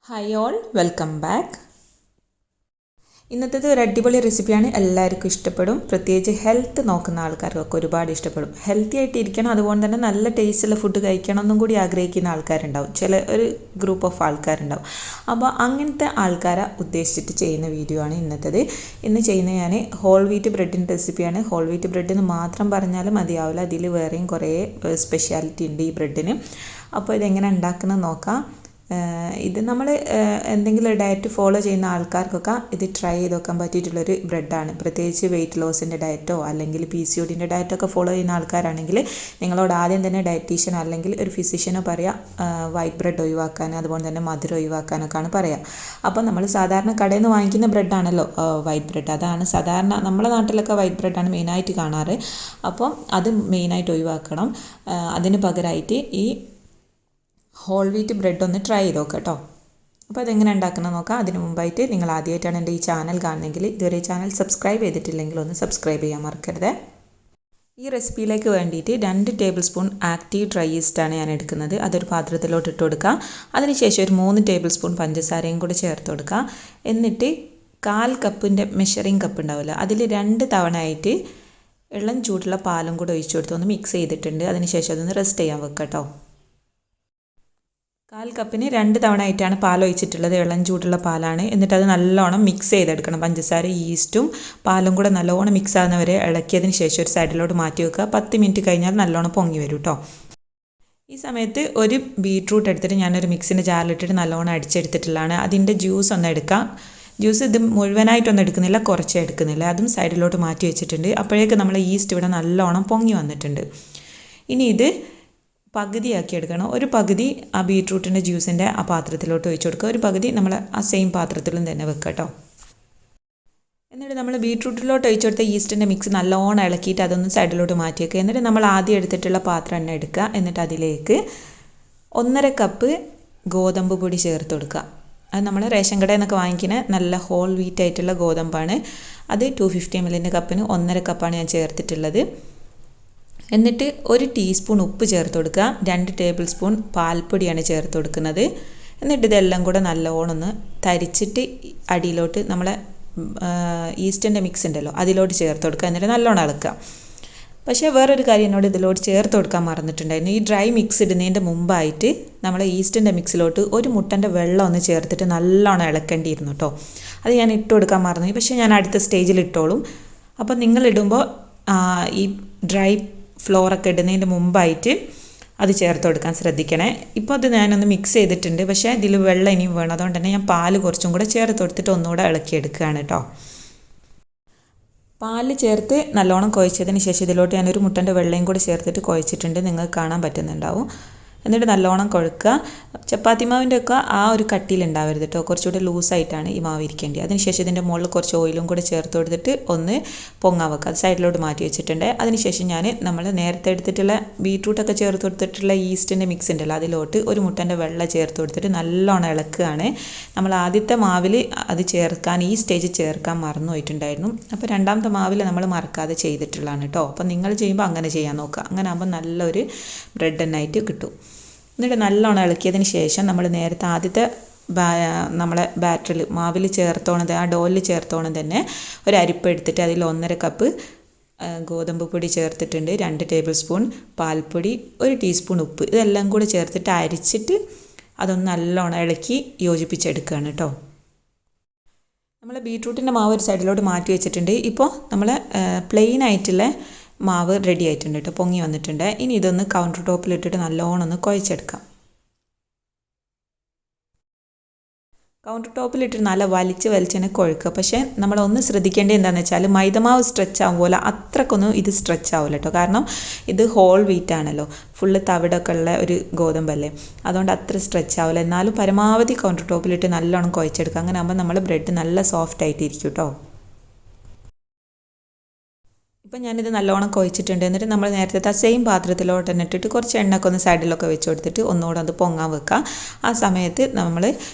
Hi all, welcome back. ഇന്നത്തേത് ഒരു അടിപൊളി റെസിപ്പിയാണ്. എല്ലാവർക്കും ഇഷ്ടപ്പെടും. പ്രത്യേകിച്ച് ഹെൽത്ത് നോക്കുന്ന ആൾക്കാർക്കൊക്കെ ഒരുപാട് ഇഷ്ടപ്പെടും. ഹെൽത്തി ആയിട്ട് ഇരിക്കണം, അതുപോലെ തന്നെ നല്ല ടേസ്റ്റുള്ള ഫുഡ് കഴിക്കണം എന്നും കൂടി ആഗ്രഹിക്കുന്ന ആൾക്കാരുണ്ടാവും. ഒരു ഗ്രൂപ്പ് ഓഫ് ആൾക്കാരുണ്ടാവും. അപ്പോൾ അങ്ങനത്തെ ആൾക്കാരെ ഉദ്ദേശിച്ചിട്ട് ചെയ്യുന്ന വീഡിയോ ആണ് ഇന്നത്തേത്. ഇന്ന് ചെയ്യുന്ന ഞാൻ ഹോൾ വീറ്റ് ബ്രെഡിൻ്റെ റെസിപ്പിയാണ്. ഹോൾ വീറ്റ് ബ്രെഡ് എന്ന് മാത്രം പറഞ്ഞാൽ മതിയാവില്ല, അതിൽ വേറെയും കുറേ സ്പെഷ്യാലിറ്റി ഉണ്ട് ഈ ബ്രെഡിന്. അപ്പോൾ ഇതെങ്ങനെ ഉണ്ടാക്കുന്നത് നോക്കാം. ഇത് നമ്മൾ എന്തെങ്കിലും ഒരു ഡയറ്റ് ഫോളോ ചെയ്യുന്ന ആൾക്കാർക്കൊക്കെ ഇത് ട്രൈ ചെയ്ത് നോക്കാൻ പറ്റിയിട്ടുള്ളൊരു ബ്രെഡാണ്. പ്രത്യേകിച്ച് വെയിറ്റ് ലോസിൻ്റെ ഡയറ്റോ അല്ലെങ്കിൽ PCODൻ്റെ ഡയറ്റൊക്കെ ഫോളോ ചെയ്യുന്ന ആൾക്കാരാണെങ്കിൽ നിങ്ങളോട് ആദ്യം തന്നെ ഡയറ്റീഷ്യനോ അല്ലെങ്കിൽ ഒരു ഫിസിഷ്യനോ പറയാം വൈറ്റ് ബ്രെഡ് ഒഴിവാക്കാൻ, അതുപോലെ തന്നെ മധുരം ഒഴിവാക്കാനൊക്കെയാണ് പറയുക. അപ്പോൾ നമ്മൾ സാധാരണ കടയിൽ നിന്ന് വാങ്ങിക്കുന്ന ബ്രെഡാണല്ലോ വൈറ്റ് ബ്രെഡ്. അതാണ് സാധാരണ നമ്മുടെ നാട്ടിലൊക്കെ വൈറ്റ് ബ്രെഡാണ് മെയിനായിട്ട് കാണാറ്. അപ്പം അത് മെയിനായിട്ട് ഒഴിവാക്കണം. അതിന് പകരമായിട്ട് ഈ ഹോൾ വീറ്റ് ബ്രെഡ് ഒന്ന് ട്രൈ ചെയ്ത് നോക്കാം കേട്ടോ. അപ്പോൾ അതെങ്ങനെ ഉണ്ടാക്കുന്നത് നോക്കാം. അതിന് മുമ്പായിട്ട് നിങ്ങൾ ആദ്യമായിട്ടാണ് എൻ്റെ ഈ ചാനൽ കാണുന്നതെങ്കിൽ ഇതുവരെ ചാനൽ സബ്സ്ക്രൈബ് ചെയ്തിട്ടില്ലെങ്കിൽ ഒന്ന് സബ്സ്ക്രൈബ് ചെയ്യാൻ മറക്കരുത്. ഈ റെസിപ്പിയിലേക്ക് വേണ്ടിയിട്ട് 2 ടേബിൾ സ്പൂൺ ആക്റ്റീവ് ഡ്രൈ ഈസ്റ്റാണ് ഞാൻ എടുക്കുന്നത്. അതൊരു പാത്രത്തിലോട്ട് ഇട്ട് കൊടുക്കുക. അതിനുശേഷം ഒരു 3 ടേബിൾ സ്പൂൺ പഞ്ചസാരയും കൂടി ചേർത്ത് കൊടുക്കുക. എന്നിട്ട് 1/4 കപ്പിൻ്റെ മെഷറിങ് കപ്പ് ഉണ്ടാവില്ല, അതിൽ 2 തവണയായിട്ട് ഇളം ചൂടുള്ള പാലും കൂടെ ഒഴിച്ചു കൊടുത്ത് ഒന്ന് മിക്സ് ചെയ്തിട്ടുണ്ട്. അതിനുശേഷം അതൊന്ന് റെസ്റ്റ് ചെയ്യാൻ വെക്കാം കേട്ടോ. 1/4 കപ്പിന് 2 തവണ ആയിട്ടാണ് പാൽ ഒഴിച്ചിട്ടുള്ളത്. ഇളം ചൂടുള്ള പാലാണ്. എന്നിട്ട് അത് നല്ലോണം മിക്സ് ചെയ്തെടുക്കണം. പഞ്ചസാര ഈസ്റ്റും പാലും കൂടെ നല്ലോണം മിക്സ് ആകുന്നവരെ ഇളക്കിയതിന് ശേഷം ഒരു സൈഡിലോട്ട് മാറ്റി വെക്കുക. 10 മിനിറ്റ് കഴിഞ്ഞാൽ നല്ലോണം പൊങ്ങി വരും കേട്ടോ. ഈ സമയത്ത് ഒരു ബീട്രൂട്ട് എടുത്തിട്ട് ഞാനൊരു മിക്സിൻ്റെ ജാറിലിട്ടിട്ട് നല്ലോണം അടിച്ചെടുത്തിട്ടുള്ളതാണ്. അതിൻ്റെ ജ്യൂസ് ഒന്ന് എടുക്കാം. ജ്യൂസ് ഇത് മുഴുവനായിട്ടൊന്നും എടുക്കുന്നില്ല, കുറച്ചേ എടുക്കുന്നില്ല. അതും സൈഡിലോട്ട് മാറ്റി വെച്ചിട്ടുണ്ട്. അപ്പോഴേക്ക് നമ്മൾ ഈസ്റ്റ് ഇവിടെ നല്ലോണം പൊങ്ങി വന്നിട്ടുണ്ട്. ഇനി ഇത് പകുതിയാക്കി എടുക്കണം. ഒരു പകുതി ആ ബീട്രൂട്ടിൻ്റെ ജ്യൂസിൻ്റെ ആ പാത്രത്തിലോട്ട് ഒഴിച്ചു കൊടുക്കുക. ഒരു പകുതി നമ്മൾ ആ സെയിം പാത്രത്തിലും തന്നെ വെക്കുക കേട്ടോ. എന്നിട്ട് നമ്മൾ ബീട്രൂട്ടിലോട്ട് ഒഴിച്ചു കൊടുത്ത ഈസ്റ്റിൻ്റെ മിക്സ് നല്ലോണം ഇളക്കിയിട്ട് അതൊന്ന് സൈഡിലോട്ട് മാറ്റി വെക്കുക. എന്നിട്ട് നമ്മൾ ആദ്യം എടുത്തിട്ടുള്ള പാത്രം തന്നെ എടുക്കുക. എന്നിട്ട് അതിലേക്ക് 1.5 കപ്പ് ഗോതമ്പ് പൊടി ചേർത്ത് കൊടുക്കുക. അത് നമ്മൾ റേഷൻ കടയിൽ നിന്നൊക്കെ വാങ്ങിക്കുന്ന നല്ല ഹോൾ വീറ്റ് ആയിട്ടുള്ള ഗോതമ്പാണ്. അത് 250 ml കപ്പിന് 1.5 കപ്പാണ് ഞാൻ ചേർത്തിട്ടുള്ളത്. എന്നിട്ട് 1 ടീസ്പൂൺ ഉപ്പ് ചേർത്ത് കൊടുക്കുക. 2 ടേബിൾ സ്പൂൺ പാൽപ്പൊടിയാണ് ചേർത്ത് കൊടുക്കുന്നത്. എന്നിട്ട് ഇതെല്ലാം കൂടെ നല്ലോണം ഒന്ന് തരിച്ചിട്ട് അടിയിലോട്ട് നമ്മളെ ഈസ്റ്റിൻ്റെ മിക്സ് ഉണ്ടല്ലോ അതിലോട്ട് ചേർത്ത് കൊടുക്കുക. എന്നിട്ട് നല്ലോണം ഇളക്കുക. പക്ഷേ വേറൊരു കാര്യം എന്നോട് ഇതിലോട്ട് ചേർത്ത് കൊടുക്കാൻ മറന്നിട്ടുണ്ടായിരുന്നു. ഈ ഡ്രൈ മിക്സ് ഇടുന്നതിൻ്റെ മുമ്പായിട്ട് നമ്മൾ ഈസ്റ്റിൻ്റെ മിക്സിലോട്ട് ഒരു മുട്ടൻ്റെ വെള്ളം ഒന്ന് ചേർത്തിട്ട് നല്ലോണം ഇളക്കേണ്ടിയിരുന്നു കേട്ടോ. അത് ഞാൻ ഇട്ട് കൊടുക്കാൻ മറന്നു, പക്ഷേ ഞാൻ അടുത്ത സ്റ്റേജിൽ ഇട്ടോളും. അപ്പോൾ നിങ്ങളിടുമ്പോൾ ഈ ഡ്രൈ ഫ്ലോറൊക്കെ ഇടുന്നതിൻ്റെ മുമ്പായിട്ട് അത് ചേർത്ത് കൊടുക്കാൻ ശ്രദ്ധിക്കണേ. ഇപ്പോൾ അത് ഞാനൊന്ന് മിക്സ് ചെയ്തിട്ടുണ്ട്, പക്ഷേ ഇതിൽ വെള്ളം ഇനിയും വേണം. അതുകൊണ്ട് തന്നെ ഞാൻ പാല് കുറച്ചും കൂടെ ചേർത്ത് കൊടുത്തിട്ട് ഒന്നുകൂടെ ഇളക്കിയെടുക്കുകയാണ് കേട്ടോ. പാല് ചേർത്ത് നല്ലോണം കുഴച്ചതിന് ശേഷം ഇതിലോട്ട് ഞാനൊരു മുട്ടൻ്റെ വെള്ളയും കൂടെ ചേർത്തിട്ട് കുഴച്ചിട്ടുണ്ട്. നിങ്ങൾക്ക് കാണാൻ പറ്റുന്നുണ്ടാവും. എന്നിട്ട് നല്ലോണം കുഴക്കുക. ചപ്പാത്തി മാവിൻ്റെ ഒക്കെ ആ ഒരു കട്ടിയിൽ ഉണ്ടാവരുത് കേട്ടോ, കുറച്ചുകൂടി ലൂസായിട്ടാണ് ഈ മാവ് ഇരിക്കേണ്ടത്. അതിനുശേഷം ഇതിൻ്റെ മുകളിൽ കുറച്ച് ഓയിലും കൂടെ ചേർത്ത് കൊടുത്തിട്ട് ഒന്ന് പൊങ്ങാൻ വെക്കുക. അത് സൈഡിലോട്ട് മാറ്റി വെച്ചിട്ടുണ്ട്. അതിനുശേഷം നമ്മൾ നേരത്തെ എടുത്തിട്ടുള്ള ബീട്രൂട്ടൊക്കെ ചേർത്ത് കൊടുത്തിട്ടുള്ള ഈസ്റ്റിൻ്റെ മിക്സ് ഉണ്ടല്ലോ അതിലോട്ട് ഒരു മുട്ടൻ്റെ വെള്ളം ചേർത്ത് കൊടുത്തിട്ട് നല്ലോണം ഇളക്കുകയാണ്. നമ്മൾ ആദ്യത്തെ മാവിൽ അത് ചേർക്കാൻ ഈ സ്റ്റേജ് ചേർക്കാൻ മറന്നു പോയിട്ടുണ്ടായിരുന്നു. അപ്പോൾ രണ്ടാമത്തെ മാവിൽ നമ്മൾ മറക്കാതെ ചെയ്തിട്ടുള്ളതാണ് കേട്ടോ. അപ്പോൾ നിങ്ങൾ ചെയ്യുമ്പോൾ അങ്ങനെ ചെയ്യാൻ നോക്കുക. അങ്ങനെ ആകുമ്പോൾ നല്ലൊരു ബ്രെഡ് തന്നെയായിട്ട് കിട്ടും. എന്നിട്ട് നല്ലോണം ഇളക്കിയതിന് ശേഷം നമ്മൾ നേരത്തെ ആദ്യത്തെ നമ്മളെ ബാറ്ററിൽ മാവിൽ ചേർത്തോണത് ആ ഡോയിൽ ചേർത്തോണം തന്നെ ഒരു അരിപ്പ എടുത്തിട്ട് അതിൽ 1.5 കപ്പ് ഗോതമ്പ് പൊടി ചേർത്തിട്ടുണ്ട്. 2 ടേബിൾ സ്പൂൺ പാൽപ്പൊടി, 1 ടീസ്പൂൺ ഉപ്പ്, ഇതെല്ലാം കൂടി ചേർത്തിട്ട് അരിച്ചിട്ട് അതൊന്ന് നല്ലോണം ഇളക്കി യോജിപ്പിച്ചെടുക്കുകയാണ് കേട്ടോ. നമ്മൾ ബീട്രൂട്ടിൻ്റെ മാവ് ഒരു സൈഡിലോട്ട് മാറ്റി വെച്ചിട്ടുണ്ട്. ഇപ്പോൾ നമ്മൾ പ്ലെയിൻ ആയിട്ടുള്ള മാവ് റെഡി ആയിട്ടുണ്ട് കേട്ടോ, പൊങ്ങി വന്നിട്ടുണ്ട്. ഇനി ഇതൊന്ന് കൗണ്ടർ ടോപ്പിലിട്ടിട്ട് നല്ലോണം ഒന്ന് കുഴച്ചെടുക്കാം. കൗണ്ടർ ടോപ്പിലിട്ടിട്ട് നല്ല വലിച്ച് കുഴക്കുക. പക്ഷേ നമ്മളൊന്ന് ശ്രദ്ധിക്കേണ്ടത് എന്താണെന്ന് വെച്ചാൽ മൈദമാവ് സ്ട്രെച്ച് ആകുമ്പോൾ അത്രക്കൊന്നും ഇത് സ്ട്രെച്ച് ആവില്ല കേട്ടോ. കാരണം ഇത് ഹോൾ വീറ്റ് ആണല്ലോ, ഫുള്ള് തവിടൊക്കെ ഉള്ള ഒരു ഗോതമ്പല്ലേ, അതുകൊണ്ട് അത്ര സ്ട്രെച്ച് ആവില്ല. എന്നാലും പരമാവധി കൗണ്ടർ ടോപ്പിലിട്ട് നല്ലോണം കുഴച്ചെടുക്കുക. അങ്ങനെ ആകുമ്പോൾ നമ്മൾ ബ്രെഡ് നല്ല സോഫ്റ്റ് ആയിട്ടിരിക്കും കേട്ടോ. ഇപ്പം ഞാനിത് നല്ലോണം കുഴച്ചിട്ടുണ്ട്. എന്നിട്ട് നമ്മൾ നേരത്തെ സെയിം പാത്രത്തിലോട്ട് തന്നെ ഇട്ടിട്ട് കുറച്ച് എണ്ണയൊക്കെ ഒന്ന് സൈഡിലൊക്കെ വെച്ച് കൊടുത്തിട്ട് ഒന്നുകൂടെ അത് പൊങ്ങാൻ വെക്കുക. ആ സമയത്ത് നമ്മൾ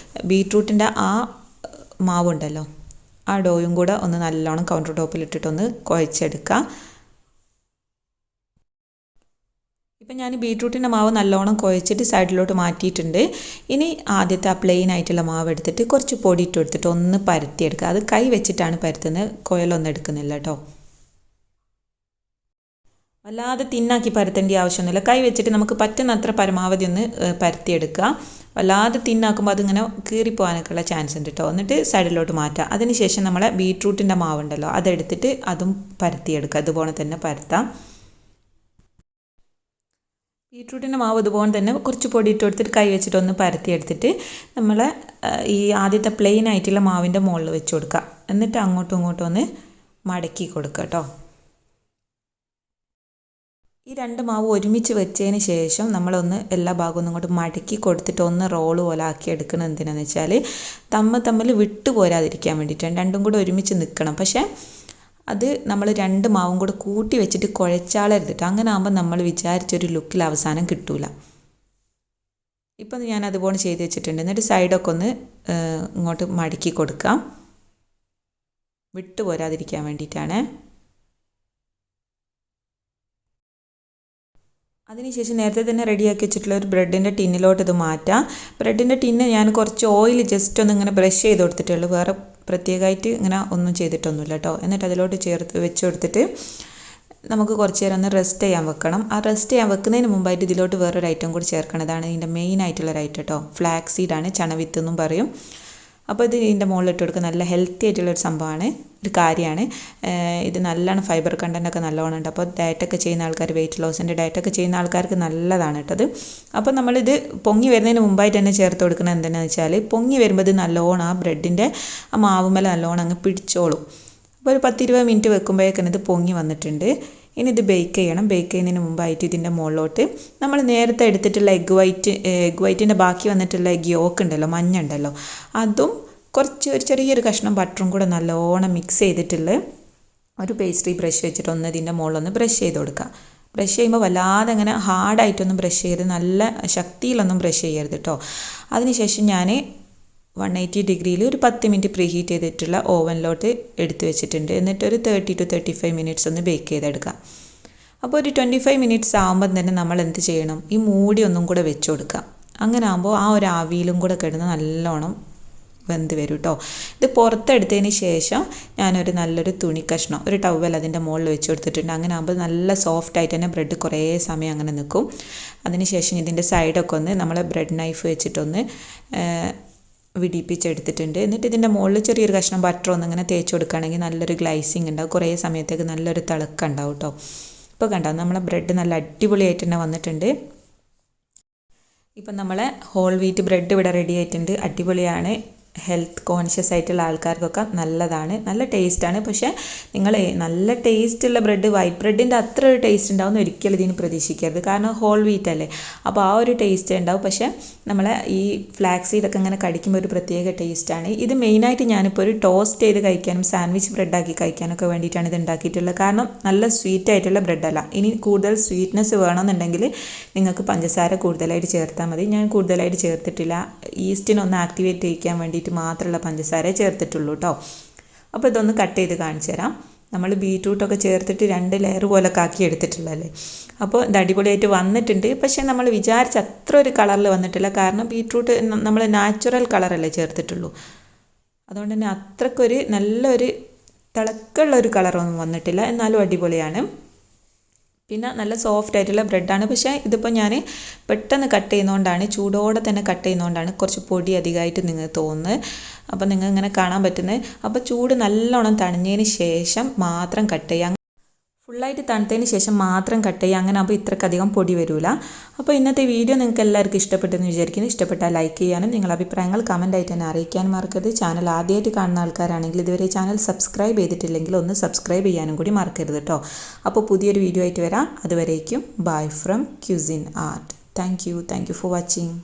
ബീട്രൂട്ടിൻ്റെ ആ മാവുണ്ടല്ലോ ആ ഡോയും കൂടെ ഒന്ന് നല്ലോണം കൗണ്ടർ ടോപ്പിലിട്ടിട്ടൊന്ന് കുഴച്ചെടുക്കുക. ഇപ്പം ഞാൻ ബീട്രൂട്ടിൻ്റെ മാവ് നല്ലോണം കുഴച്ചിട്ട് സൈഡിലോട്ട് മാറ്റിയിട്ടുണ്ട്. ഇനി ആദ്യത്തെ ആ പ്ലെയിൻ ആയിട്ടുള്ള മാവ് എടുത്തിട്ട് കുറച്ച് പൊടി ഇട്ട് കൊടുത്തിട്ട് ഒന്ന് പരത്തിയെടുക്കുക. അത് കൈ വെച്ചിട്ടാണ് പരത്തുന്നത്, കുഴലൊന്നും എടുക്കുന്നില്ല കേട്ടോ. വല്ലാതെ തിന്നാക്കി പരത്തേണ്ട ആവശ്യമൊന്നുമില്ല. കൈ വെച്ചിട്ട് നമുക്ക് പറ്റുന്നത്ര പരമാവധി ഒന്ന് പരത്തിയെടുക്കുക. വല്ലാതെ തിന്നാക്കുമ്പോൾ അതിങ്ങനെ കീറിപ്പോകാനൊക്കെയുള്ള ചാൻസ് ഉണ്ട് കേട്ടോ. എന്നിട്ട് സൈഡിലോട്ട് മാറ്റുക. അതിനുശേഷം നമ്മളെ ബീട്രൂട്ടിൻ്റെ മാവുണ്ടല്ലോ അതെടുത്തിട്ട് അതും പരത്തിയെടുക്കുക. അതുപോലെ തന്നെ പരത്താം. ബീട്രൂട്ടിൻ്റെ മാവ് ഇതുപോലെ തന്നെ കുറച്ച് പൊടി ഇട്ട് കൊടുത്തിട്ട് കൈ വെച്ചിട്ട് ഒന്ന് പരത്തിയെടുത്തിട്ട് നമ്മൾ ഈ ആദ്യത്തെ പ്ലെയിൻ ആയിട്ടുള്ള മാവിൻ്റെ മുകളിൽ വെച്ച് കൊടുക്കുക. എന്നിട്ട് അങ്ങോട്ടും ഇങ്ങോട്ടും ഒന്ന് മടക്കി കൊടുക്കുക കേട്ടോ. ഈ രണ്ട് മാവ് ഒരുമിച്ച് വെച്ചതിന് ശേഷം നമ്മളൊന്ന് എല്ലാ ഭാഗവും ഒന്നും ഇങ്ങോട്ട് മടക്കി കൊടുത്തിട്ട് ഒന്ന് റോള് പോലെ ആക്കി എടുക്കണം. എന്തിനാണെന്ന് വെച്ചാൽ തമ്മിൽ വിട്ടു പോരാതിരിക്കാൻ വേണ്ടിയിട്ടാണ്. രണ്ടും കൂടെ ഒരുമിച്ച് നിൽക്കണം. പക്ഷേ അത് നമ്മൾ രണ്ട് മാവും കൂടെ കൂട്ടി വെച്ചിട്ട് കുഴച്ചാളരുതിട്ട്. അങ്ങനെ ആകുമ്പോൾ നമ്മൾ വിചാരിച്ചൊരു ലുക്കിൽ അവസാനം കിട്ടൂല. ഇപ്പം ഞാൻ അതുപോലെ ചെയ്ത് വെച്ചിട്ടുണ്ട്. എന്നിട്ട് സൈഡൊക്കെ ഒന്ന് ഇങ്ങോട്ട് മടക്കി കൊടുക്കാം, വിട്ടു പോരാതിരിക്കാൻ വേണ്ടിയിട്ടാണ്. അതിനുശേഷം നേരത്തെ തന്നെ റെഡിയാക്കി വെച്ചിട്ടുള്ള ഒരു ബ്രെഡിൻ്റെ ടിന്നിലോട്ട് ഇത് മാറ്റാം. ബ്രെഡിൻ്റെ ടിന്ന് ഞാൻ കുറച്ച് ഓയിൽ ജസ്റ്റ് ഒന്ന് ഇങ്ങനെ ബ്രഷ് ചെയ്ത് കൊടുത്തിട്ടുള്ളൂ. വേറെ പ്രത്യേകമായിട്ട് ഇങ്ങനെ ഒന്നും ചെയ്തിട്ടൊന്നുമില്ല കേട്ടോ. എന്നിട്ട് അതിലോട്ട് വെച്ച് കൊടുത്തിട്ട് നമുക്ക് കുറച്ച് നേരം ഒന്ന് റെസ്റ്റ് ചെയ്യാൻ വെക്കണം. ആ റെസ്റ്റ് ചെയ്യാൻ വെക്കുന്നതിന് മുമ്പായിട്ട് ഇതിലോട്ട് വേറൊരു ഐറ്റം കൂടി ചേർക്കണം. ഇതാണ് ഇതിൻ്റെ മെയിൻ ആയിട്ടുള്ളൊരു ഐറ്റം കേട്ടോ. ഫ്ലാക്സ് സീഡാണ്, ചണവിത്ത് എന്നും പറയും. അപ്പോൾ ഇത് ഇതിൻ്റെ മുകളിലിട്ട് കൊടുക്കുക. നല്ല ഹെൽത്തി ആയിട്ടുള്ളൊരു സംഭവമാണ്, ഒരു കാര്യമാണ്. ഇത് നല്ലോണം ഫൈബർ കണ്ടൻറ്റൊക്കെ നല്ലോണം ഉണ്ട്. അപ്പോൾ ഡയറ്റൊക്കെ ചെയ്യുന്ന ആൾക്കാർ, വെയിറ്റ് ലോസിൻ്റെ ഡയറ്റൊക്കെ ചെയ്യുന്ന ആൾക്കാർക്ക് നല്ലതാണ് കേട്ടത്. അപ്പോൾ നമ്മളിത് പൊങ്ങി വരുന്നതിന് മുമ്പായിട്ട് തന്നെ ചേർത്ത് കൊടുക്കുന്നത് എന്താണെന്ന് വെച്ചാൽ, പൊങ്ങി വരുമ്പോൾ ഇത് നല്ലോണം ആ ബ്രെഡിൻ്റെ ആ മാവുമേൽ നല്ലോണം അങ്ങ് പിടിച്ചോളും. അപ്പോൾ ഒരു 10-20 മിനിറ്റ് വെക്കുമ്പോഴേക്കാണ് ഇത് പൊങ്ങി വന്നിട്ടുണ്ട്. ഇനി ഇത് ബേക്ക് ചെയ്യണം. ബേക്ക് ചെയ്യുന്നതിന് മുമ്പായിട്ട് ഇതിൻ്റെ മുകളിലോട്ട് നമ്മൾ നേരത്തെ എടുത്തിട്ടുള്ള എഗ് വൈറ്റിൻ്റെ ബാക്കി വന്നിട്ടുള്ള എഗ് യോക്ക് ഉണ്ടല്ലോ, മഞ്ഞ ഉണ്ടല്ലോ, അതും കുറച്ച് ഒരു ചെറിയൊരു കഷ്ണം ബട്ടറും കൂടെ നല്ലോണം മിക്സ് ചെയ്തിട്ടുള്ള ഒരു പേസ്ട്രി ബ്രഷ് വെച്ചിട്ട് ഒന്ന് ഇതിൻ്റെ മുകളിലൊന്ന് ബ്രഷ് ചെയ്ത് കൊടുക്കുക. ബ്രഷ് ചെയ്യുമ്പോൾ വല്ലാതെ അങ്ങനെ ഹാർഡായിട്ടൊന്നും ബ്രഷ് ചെയ്യരുത്, നല്ല ശക്തിയിലൊന്നും ബ്രഷ് ചെയ്യരുത് കേട്ടോ. അതിനുശേഷം ഞാൻ 180 ഡിഗ്രിയിൽ ഒരു 10 മിനിറ്റ് പ്രീ ഹീറ്റ് ചെയ്തിട്ടുള്ള ഓവനിലോട്ട് എടുത്ത് വെച്ചിട്ടുണ്ട്. എന്നിട്ട് ഒരു 30 to 35 മിനിറ്റ്സ് ഒന്ന് ബേക്ക് ചെയ്തെടുക്കാം. അപ്പോൾ ഒരു 25 മിനിറ്റ്സ് ആകുമ്പോൾ തന്നെ നമ്മൾ എന്ത് ചെയ്യണം, ഈ മൂടി ഒന്നും കൂടെ വെച്ച് കൊടുക്കാം. അങ്ങനെ ആകുമ്പോൾ ആ ഒരു ആവിയിലും കൂടെ കിടന്ന് നല്ലോണം വെന്ത് വരും കേട്ടോ. ഇത് പുറത്തെടുത്തതിന് ശേഷം ഞാനൊരു നല്ലൊരു തുണി കഷ്ണം, ഒരു ടവൽ അതിൻ്റെ മുകളിൽ വെച്ച് കൊടുത്തിട്ടുണ്ട്. അങ്ങനെ ആകുമ്പോൾ നല്ല സോഫ്റ്റായിട്ട് തന്നെ ബ്രെഡ് കുറേ സമയം അങ്ങനെ നിൽക്കും. അതിനുശേഷം ഇതിൻ്റെ സൈഡൊക്കെ ഒന്ന് നമ്മൾ ബ്രെഡ് നൈഫ് വെച്ചിട്ടൊന്ന് വിടിപ്പിച്ചെടുത്തിട്ടുണ്ട്. എന്നിട്ട് ഇതിൻ്റെ മുകളിൽ ചെറിയൊരു കഷ്ണം ബട്ടർ ഒന്ന് ഇങ്ങനെ തേച്ച് കൊടുക്കുകയാണെങ്കിൽ നല്ലൊരു ഗ്ലൈസിങ് ഉണ്ടാവും, കുറേ സമയത്തേക്ക് നല്ലൊരു തിളക്കം ഉണ്ടാവും കേട്ടോ. ഇപ്പോൾ കണ്ടോ നമ്മളെ ബ്രെഡ് നല്ല അടിപൊളിയായിട്ട് തന്നെ വന്നിട്ടുണ്ട്. ഇപ്പം നമ്മളെ ഹോൾ വീറ്റ് ബ്രെഡ് ഇവിടെ റെഡി ആയിട്ടുണ്ട്. അടിപൊളിയാണ്. ഹെൽത്ത് കോൺഷ്യസ് ആയിട്ടുള്ള ആൾക്കാർക്കൊക്കെ നല്ലതാണ്, നല്ല ടേസ്റ്റാണ്. പക്ഷേ നിങ്ങൾ നല്ല ടേസ്റ്റുള്ള ബ്രെഡ്, വൈറ്റ് ബ്രെഡിൻ്റെ അത്ര ഒരു ടേസ്റ്റ് ഉണ്ടാവുമെന്ന് ഒരിക്കലും ഇതിന് പ്രതീക്ഷിക്കരുത്. കാരണം ഹോൾ വീറ്റ് അല്ലേ, അപ്പോൾ ആ ഒരു ടേസ്റ്റ് ഉണ്ടാവും. പക്ഷേ നമ്മളെ ഈ ഫ്ലാക്സ് സീഡൊക്കെ ഇങ്ങനെ കടിക്കുമ്പോൾ ഒരു പ്രത്യേക ടേസ്റ്റാണ്. ഇത് മെയിനായിട്ട് ഞാനിപ്പോൾ ഒരു ടോസ്റ്റ് ചെയ്ത് കഴിക്കാനും സാൻഡ്വിച്ച് ബ്രെഡാക്കി കഴിക്കാനൊക്കെ വേണ്ടിയിട്ടാണ് ഇത് ഉണ്ടാക്കിയിട്ടുള്ളത്. കാരണം നല്ല സ്വീറ്റ് ആയിട്ടുള്ള ബ്രെഡല്ല. ഇനി കൂടുതൽ സ്വീറ്റ്നെസ് വേണമെന്നുണ്ടെങ്കിൽ നിങ്ങൾക്ക് പഞ്ചസാര കൂടുതലായിട്ട് ചേർത്താൽ മതി. ഞാൻ കൂടുതലായിട്ട് ചേർത്തിട്ടില്ല. ഈസ്റ്റിനൊന്ന് ആക്ടിവേറ്റ് ചെയ്യിക്കാൻ വേണ്ടി മാത്രമുള്ള പഞ്ചസാര ചേർത്തിട്ടുള്ളൂ കേട്ടോ. അപ്പോൾ ഇതൊന്ന് കട്ട് ചെയ്ത് കാണിച്ചു തരാം. നമ്മൾ ബീറ്റ്റൂട്ടൊക്കെ ചേർത്തിട്ട് 2 ലെയർ പോലൊക്കെ ആക്കി എടുത്തിട്ടുള്ളതല്ലേ. അപ്പോൾ ഇത് അടിപൊളിയായിട്ട് വന്നിട്ടുണ്ട്. പക്ഷേ നമ്മൾ വിചാരിച്ച അത്ര ഒരു കളറിൽ വന്നിട്ടില്ല. കാരണം ബീറ്റ്റൂട്ട് നമ്മൾ നാച്ചുറൽ കളറല്ലേ ചേർത്തിട്ടുള്ളൂ. അതുകൊണ്ട് തന്നെ അത്രക്കൊരു നല്ലൊരു തിളക്കമുള്ള ഒരു കളറൊന്നും വന്നിട്ടില്ല. എന്നാലും അടിപൊളിയാണ്. പിന്നെ നല്ല സോഫ്റ്റ് ആയിട്ടുള്ള ബ്രെഡാണ്. പക്ഷേ ഇതിപ്പോൾ ഞാൻ പെട്ടെന്ന് കട്ട് ചെയ്യുന്നതുകൊണ്ടാണ്, ചൂടോടെ തന്നെ കട്ട് ചെയ്യുന്നതുകൊണ്ടാണ് കുറച്ച് പൊടി അധികമായിട്ട് നിങ്ങൾക്ക് തോന്നുന്നത്. അപ്പോൾ നിങ്ങൾ ഇങ്ങനെ കാണാൻ പറ്റുന്നത്. അപ്പോൾ ചൂട് നല്ലോണം തണിഞ്ഞതിന് ശേഷം മാത്രം കട്ട് ചെയ്യുക. ഫുള്ളായിട്ട് തണുത്തതിന് ശേഷം മാത്രം കട്ട് ചെയ്യുക. അങ്ങനെ ആകുമ്പോൾ ഇത്രക്കധികം പൊടി വരില്ല. അപ്പോൾ ഇന്നത്തെ വീഡിയോ നിങ്ങൾക്ക് എല്ലാവർക്കും ഇഷ്ടപ്പെട്ടെന്ന് വിചാരിക്കുന്നു. ഇഷ്ടപ്പെട്ടാൽ ലൈക്ക് ചെയ്യാനും നിങ്ങളുടെ അഭിപ്രായങ്ങൾ കമൻറ്റായിട്ട് തന്നെ അറിയിക്കാനും മറക്കരുത്. ചാനൽ ആദ്യമായിട്ട് കാണുന്ന ആൾക്കാരാണെങ്കിൽ ഇതുവരെ ചാനൽ സബ്സ്ക്രൈബ് ചെയ്തിട്ടില്ലെങ്കിൽ ഒന്ന് സബ്സ്ക്രൈബ് ചെയ്യാനും കൂടി മറക്കരുത് കേട്ടോ. അപ്പോൾ പുതിയൊരു വീഡിയോ ആയിട്ട് വരാം. അതുവരേക്കും bye from cuisine art. Thank you for watching.